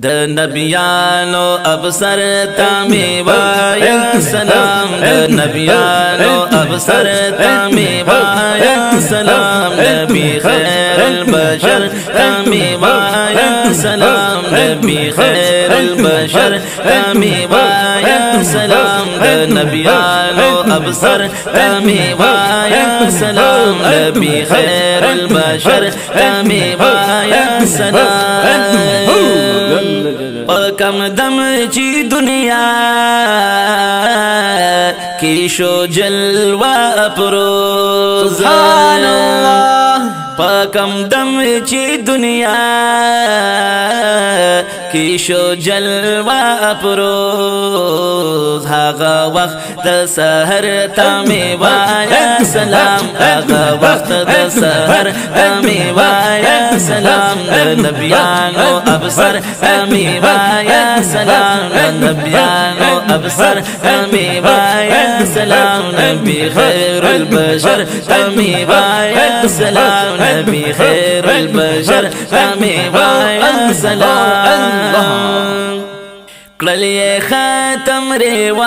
The नबियानो अबसर तमेवाया सलाम, the नबियानो अबसर तमेवाया सलाम, नबी खैरुल बशर तमेवाया सलाम, नबी खैरुल बशर तमेवाया सलाम, द नबियानो अबसर तमेवाया सलाम, नबी खैरुल बशर तमेवाया सलाम। कम दम ची दुनिया की शो जलवा अफरोज़, कम दम ची दुनिया की शो जलवा अफरोज़, हागा वक्त सहर तमेवाया सलाम, हागा वक्त सहर तमेवाया सलाम, नबियानो अबसर तमेवाया सलाम, नबियानो अबसर तमेवाया सलाम, नबी खैरुल बशर तमेवाया सलाम, नबी खैरुल बशर तमेवाया सलाम। कलिए ख़त्म रिवाज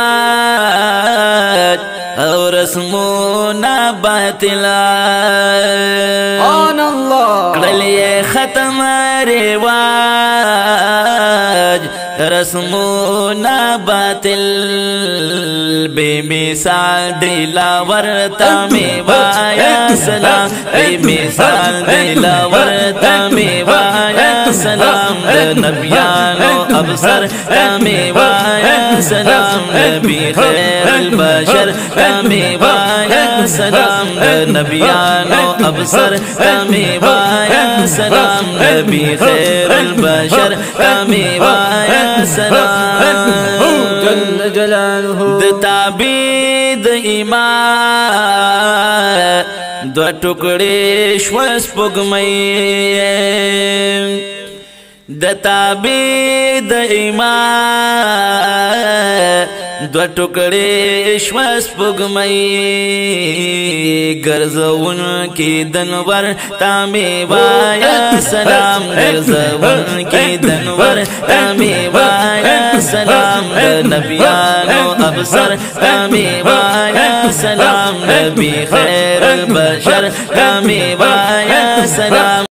और रस्मों बातिला, कलिए ख़त्म रिवाज रस्मों बातिल, बेमिसाल दिलावर तमेवाया सलाम, बेमिसाल दिलावर तमेवाया सलाम, नबियानो अबसर तमेवाया सलाम, नबी खैरुल बशर तमेवाया सलाम, नबियानो अबसर तमेवाया सलाम, नबी खैरुल बशर तमेवाया सलाम। जल्ल जलालहू ताबीद ईमान दो टुकड़े श्वास पुगमई, द ताबीद ईमान दो टुकड़े श्वास पुगमई, गर्ज़उन की दनवर तमेवाया सलाम, गर्ज़उन की दनवर तमेवाया सलाम, नबियानो अबसर तमेवाया सलाम, नबी खैरुल बशर तमेवाया सलाम।